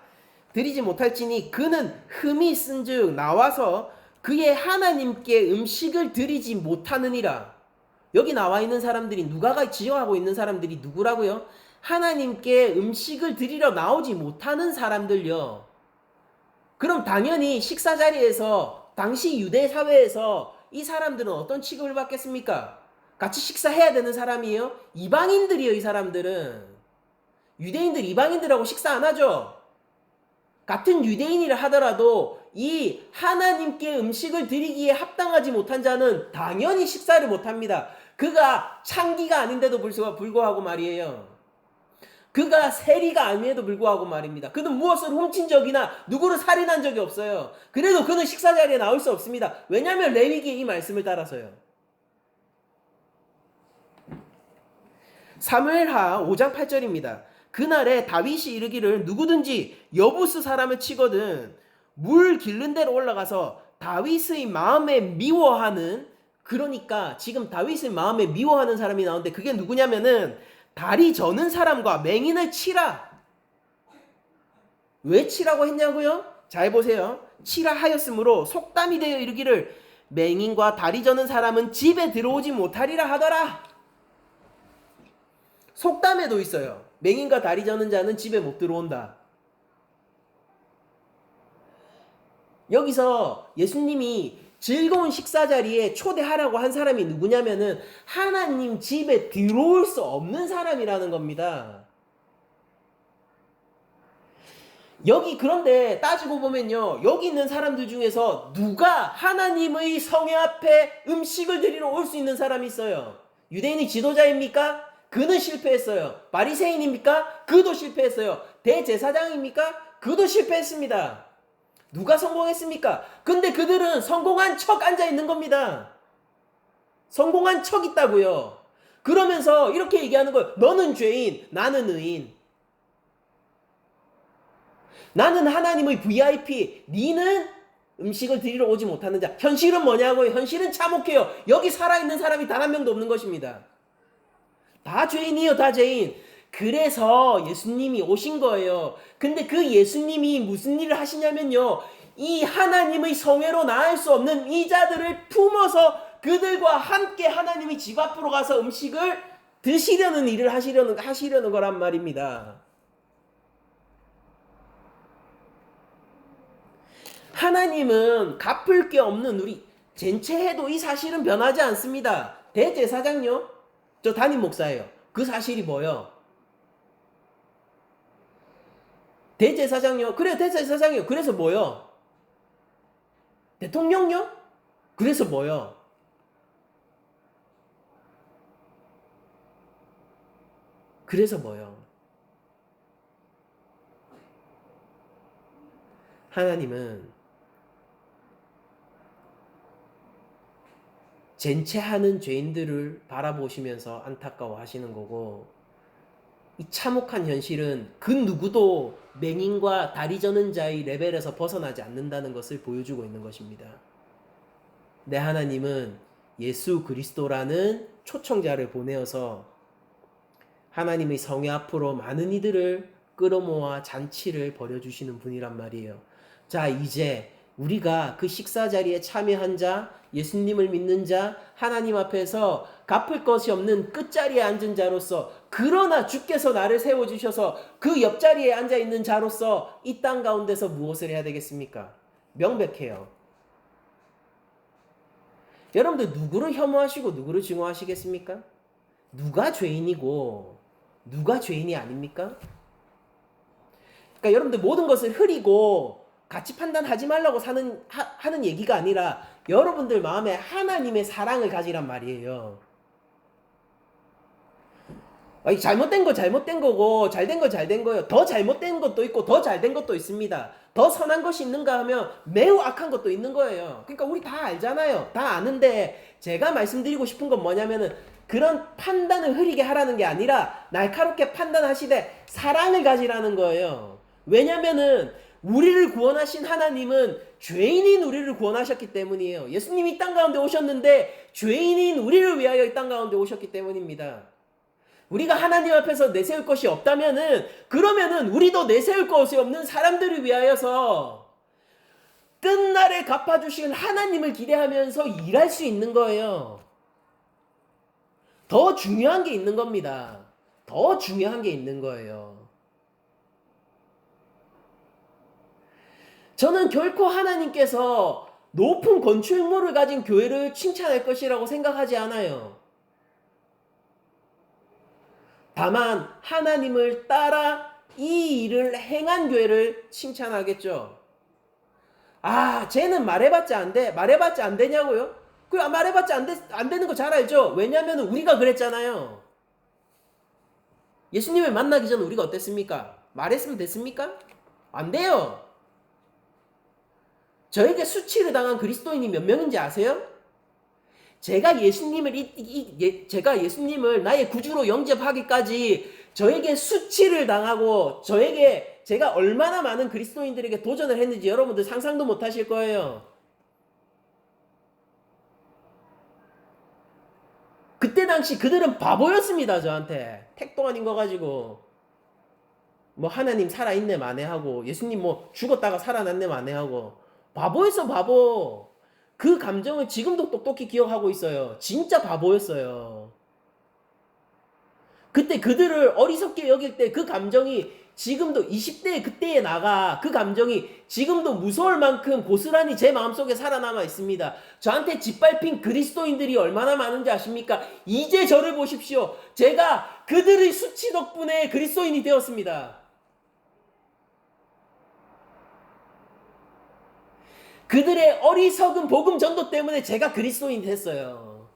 드리지 못할지니 그는 흠이 있은즉 나와서 그의 하나님께 음식을 드리지 못하느니라. 여기 나와 있는 사람들이, 누가가 지적하고 있는 사람들이 누구라고요? 하나님께 음식을 드리러 나오지 못하는 사람들요. 그럼 당연히 식사 자리에서 당시 유대 사회에서 이 사람들은 어떤 취급을 받겠습니까? 같이 식사해야 되는 사람이에요? 이방인들이에요. 이 사람들은 유대인들 이방인들하고 식사 안 하죠. 같은 유대인이라 하더라도 이 하나님께 음식을 드리기에 합당하지 못한 자는 당연히 식사를 못합니다. 그가 창기가 아닌데도 불구하고 말이에요. 그가 세리가 아님에도 불구하고 말입니다. 그는 무엇을 훔친 적이나 누구를 살인한 적이 없어요. 그래도 그는 식사 자리에 나올 수 없습니다. 왜냐하면 레위기의 이 말씀을 따라서요. 사무엘하 5장 8절입니다. 그날에 다윗이 이르기를 누구든지 여부스 사람을 치거든 물 기른 데로 올라가서 다윗의 마음에 미워하는, 그러니까 지금 다윗의 마음에 미워하는 사람이 나오는데 그게 누구냐면은 다리 저는 사람과 맹인을 치라. 왜 치라고 했냐고요? 잘 보세요. 치라 하였으므로 속담이 되어 이르기를 맹인과 다리 저는 사람은 집에 들어오지 못하리라 하더라. 속담에도 있어요. 맹인과 다리 저는 자는 집에 못 들어온다. 여기서 예수님이 즐거운 식사 자리에 초대하라고 한 사람이 누구냐면은 하나님 집에 들어올 수 없는 사람이라는 겁니다. 여기 그런데 따지고 보면요, 여기 있는 사람들 중에서 누가 하나님의 성회 앞에 음식을 드리러 올 수 있는 사람이 있어요? 유대인의 지도자입니까? 그는 실패했어요. 바리새인입니까? 그도 실패했어요. 대제사장입니까? 그도 실패했습니다. 누가 성공했습니까? 근데 그들은 성공한 척 앉아 있는 겁니다. 성공한 척 있다고요. 그러면서 이렇게 얘기하는 거예요. 너는 죄인, 나는 의인. 나는 하나님의 VIP, 니는 음식을 드리러 오지 못하는 자. 현실은 뭐냐고요? 현실은 참혹해요. 여기 살아있는 사람이 단 한 명도 없는 것입니다. 다 죄인이요, 다 죄인. 그래서 예수님이 오신 거예요. 근데 그 예수님이 무슨 일을 하시냐면요, 이 하나님의 성회로 나갈 수 없는 이 자들을 품어서 그들과 함께 하나님의 집 앞으로 가서 음식을 드시려는 일을 하시려는 거란 말입니다. 하나님은 갚을 게 없는 우리, 젠체해도 이 사실은 변하지 않습니다. 대제사장요? 저 담임 목사예요. 그 사실이 뭐요? 대제사장요? 그래요, 대제사장이요. 그래서 뭐요? 대통령요? 그래서 뭐요? 그래서 뭐요? 하나님은 젠체하는 죄인들을 바라보시면서 안타까워하시는 거고, 이 참혹한 현실은 그 누구도 맹인과 다리 저는 자의 레벨에서 벗어나지 않는다는 것을 보여주고 있는 것입니다. 내 하나님은 예수 그리스도라는 초청자를 보내어서 하나님의 성회 앞으로 많은 이들을 끌어모아 잔치를 벌여주시는 분이란 말이에요. 자, 이제 우리가 그 식사 자리에 참여한 자, 예수님을 믿는 자, 하나님 앞에서 갚을 것이 없는 끝자리에 앉은 자로서, 그러나 주께서 나를 세워주셔서 그 옆자리에 앉아있는 자로서 이 땅 가운데서 무엇을 해야 되겠습니까? 명백해요. 여러분들 누구를 혐오하시고 누구를 증오하시겠습니까? 누가 죄인이고 누가 죄인이 아닙니까? 그러니까 여러분들 모든 것을 흐리고 가치 판단하지 말라고 하는 얘기가 아니라 여러분들 마음에 하나님의 사랑을 가지란 말이에요. 잘못된 거 잘못된 거고 잘된 거 잘된 거예요. 더 잘못된 것도 있고 더 잘된 것도 있습니다. 더 선한 것이 있는가 하면 매우 악한 것도 있는 거예요. 그러니까 우리 다 알잖아요. 다 아는데 제가 말씀드리고 싶은 건 뭐냐면은 그런 판단을 흐리게 하라는 게 아니라 날카롭게 판단하시되 사랑을 가지라는 거예요. 왜냐면은 우리를 구원하신 하나님은 죄인인 우리를 구원하셨기 때문이에요. 예수님이 이 땅 가운데 오셨는데 죄인인 우리를 위하여 이 땅 가운데 오셨기 때문입니다. 우리가 하나님 앞에서 내세울 것이 없다면은, 그러면은 우리도 내세울 것이 없는 사람들을 위하여서 끝날에 갚아주신 하나님을 기대하면서 일할 수 있는 거예요. 더 중요한 게 있는 겁니다. 더 중요한 게 있는 거예요. 저는 결코 하나님께서 높은 건축물을 가진 교회를 칭찬할 것이라고 생각하지 않아요. 다만 하나님을 따라 이 일을 행한 교회를 칭찬하겠죠. 아, 쟤는 말해봤자 안 돼. 말해봤자 안 되냐고요? 말해봤자 안 되는 거 잘 알죠? 왜냐하면 우리가 그랬잖아요. 예수님을 만나기 전 우리가 어땠습니까? 말했으면 됐습니까? 안 돼요. 저에게 수치를 당한 그리스도인이 몇 명인지 아세요? 제가 예수님을 나의 구주로 영접하기까지 저에게 수치를 당하고 제가 얼마나 많은 그리스도인들에게 도전을 했는지 여러분들 상상도 못 하실 거예요. 그때 당시 그들은 바보였습니다, 저한테. 택도 아닌 거 가지고. 뭐 하나님 살아있네 만회하고 예수님 뭐 죽었다가 살아났네 만회하고 바보였어 바보. 그 감정을 지금도 똑똑히 기억하고 있어요. 진짜 바보였어요. 그때 그들을 어리석게 여길 때 그 감정이 지금도 20대 그때에 나가 그 감정이 지금도 무서울 만큼 고스란히 제 마음속에 살아남아 있습니다. 저한테 짓밟힌 그리스도인들이 얼마나 많은지 아십니까? 이제 저를 보십시오. 제가 그들의 수치 덕분에 그리스도인이 되었습니다. 그들의 어리석은 복음 전도 때문에 제가 그리스도인이 됐어요.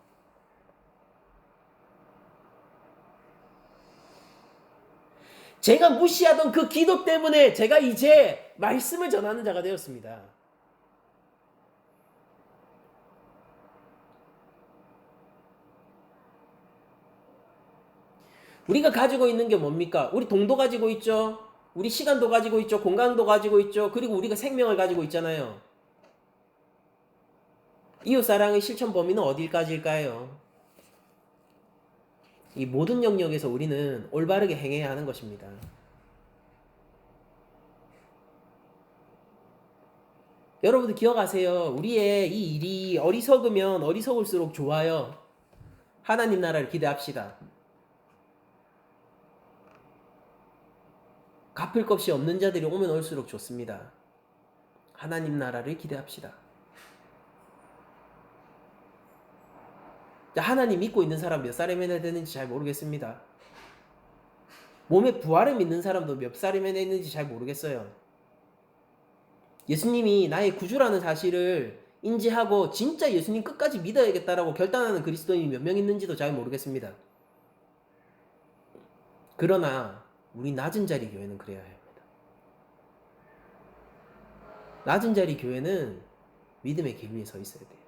제가 무시하던 그 기도 때문에 제가 이제 말씀을 전하는 자가 되었습니다. 우리가 가지고 있는 게 뭡니까? 우리 돈도 가지고 있죠. 우리 시간도 가지고 있죠. 건강도 가지고 있죠. 그리고 우리가 생명을 가지고 있잖아요. 이웃사랑의 실천 범위는 어딜까지일까요? 이 모든 영역에서 우리는 올바르게 행해야 하는 것입니다. 여러분들 기억하세요. 우리의 이 일이 어리석으면 어리석을수록 좋아요. 하나님 나라를 기대합시다. 갚을 것이 없는 자들이 오면 올수록 좋습니다. 하나님 나라를 기대합시다. 하나님 믿고 있는 사람 몇 살이면 되는지 잘 모르겠습니다. 몸에 부활을 믿는 사람도 몇 살이면 되는지 잘 모르겠어요. 예수님이 나의 구주라는 사실을 인지하고 진짜 예수님 끝까지 믿어야겠다라고 결단하는 그리스도인이 몇 명 있는지도 잘 모르겠습니다. 그러나 우리 낮은 자리 교회는 그래야 합니다. 낮은 자리 교회는 믿음의 길 위에 서 있어야 돼요.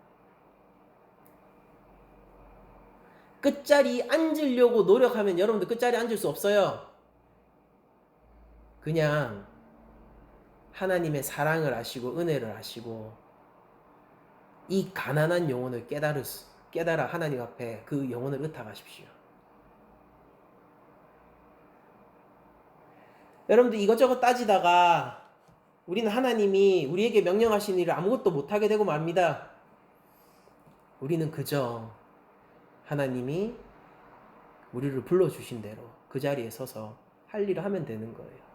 끝자리 앉으려고 노력하면 여러분들 끝자리 앉을 수 없어요. 그냥 하나님의 사랑을 아시고 은혜를 아시고 이 가난한 영혼을 깨달아 하나님 앞에 그 영혼을 의탁하십시오. 여러분들 이것저것 따지다가 우리는 하나님이 우리에게 명령하신 일을 아무것도 못하게 되고 맙니다. 우리는 그저 하나님이 우리를 불러주신 대로 그 자리에 서서 할 일을 하면 되는 거예요.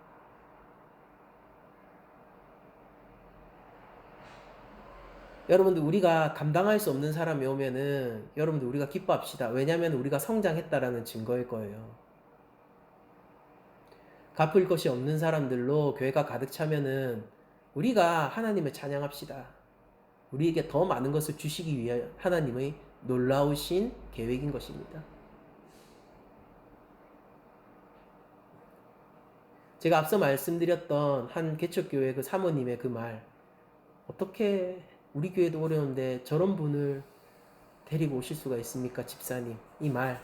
여러분들 우리가 감당할 수 없는 사람이 오면은 여러분들 우리가 기뻐합시다. 왜냐하면 우리가 성장했다라는 증거일 거예요. 갚을 것이 없는 사람들로 교회가 가득 차면은 우리가 하나님을 찬양합시다. 우리에게 더 많은 것을 주시기 위해 하나님의 놀라우신 계획인 것입니다. 제가 앞서 말씀드렸던 한 개척교회 그 사모님의 그 말, 어떻게 우리 교회도 어려운데 저런 분을 데리고 오실 수가 있습니까, 집사님? 이 말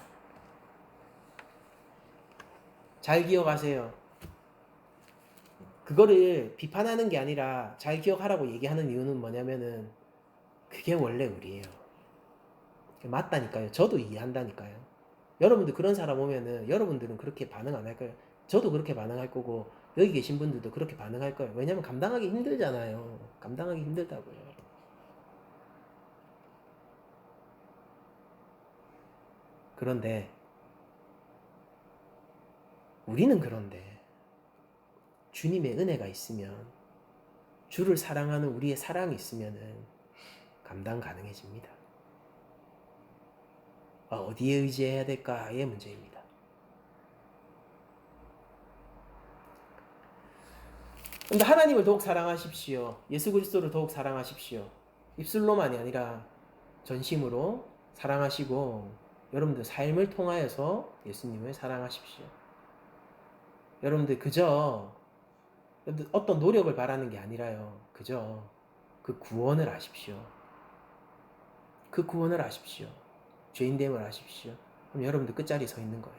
잘 기억하세요. 그거를 비판하는 게 아니라 잘 기억하라고 얘기하는 이유는 뭐냐면은 그게 원래 우리예요. 맞다니까요. 저도 이해한다니까요. 여러분들 그런 사람 오면은 여러분들은 그렇게 반응 안 할 거예요. 저도 그렇게 반응할 거고 여기 계신 분들도 그렇게 반응할 거예요. 왜냐면 감당하기 힘들잖아요. 감당하기 힘들다고요. 그런데 우리는 그런데 주님의 은혜가 있으면 주를 사랑하는 우리의 사랑이 있으면은 감당 가능해집니다. 어디에 의지해야 될까의 문제입니다. 근데 하나님을 더욱 사랑하십시오. 예수 그리스도를 더욱 사랑하십시오. 입술로만이 아니라 전심으로 사랑하시고 여러분들 삶을 통하여서 예수님을 사랑하십시오. 여러분들 그저 어떤 노력을 바라는 게 아니라요. 그저 그 구원을 아십시오. 그 구원을 아십시오. 죄인됨을 아십시오. 그럼 여러분들 끝자리에 서 있는 거예요.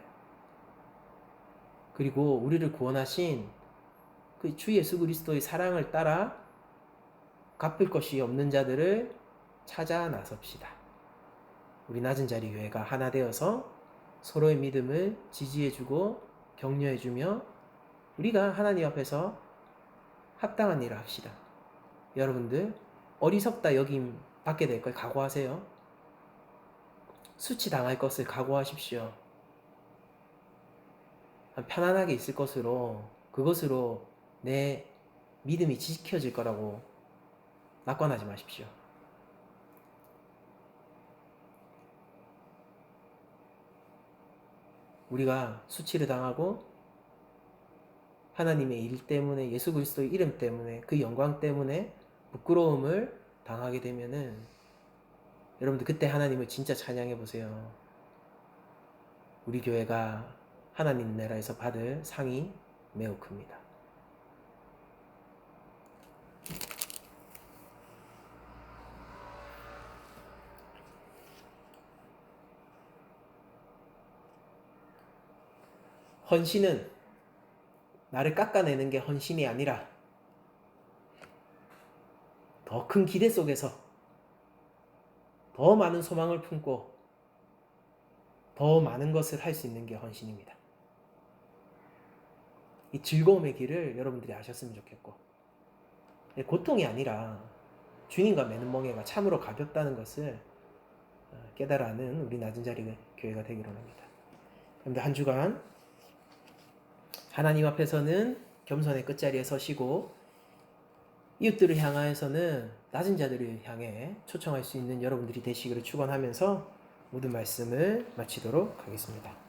그리고 우리를 구원하신 그 주 예수 그리스도의 사랑을 따라 갚을 것이 없는 자들을 찾아 나섭시다. 우리 낮은 자리 교회가 하나 되어서 서로의 믿음을 지지해주고 격려해주며 우리가 하나님 앞에서 합당한 일을 합시다. 여러분들 어리석다 여김 받게 될 걸 각오하세요. 수치당할 것을 각오하십시오. 편안하게 있을 것으로 그것으로 내 믿음이 지켜질 거라고 낙관하지 마십시오. 우리가 수치를 당하고 하나님의 일 때문에 예수 그리스도의 이름 때문에 그 영광 때문에 부끄러움을 당하게 되면은 여러분들 그때 하나님을 진짜 찬양해 보세요. 우리 교회가 하나님 나라에서 받을 상이 매우 큽니다. 헌신은 나를 깎아내는 게 헌신이 아니라 더 큰 기대 속에서 더 많은 소망을 품고 더 많은 것을 할 수 있는 게 헌신입니다. 이 즐거움의 길을 여러분들이 아셨으면 좋겠고 고통이 아니라 주님과 매는 멍에가 참으로 가볍다는 것을 깨달아는 우리 낮은 자리 교회가 되기를 원합니다. 여러분들 한 주간 하나님 앞에서는 겸손의 끝자리에 서시고 이웃들을 향하여서는 낮은 자들을 향해 초청할 수 있는 여러분들이 되시기를 축원하면서 모든 말씀을 마치도록 하겠습니다.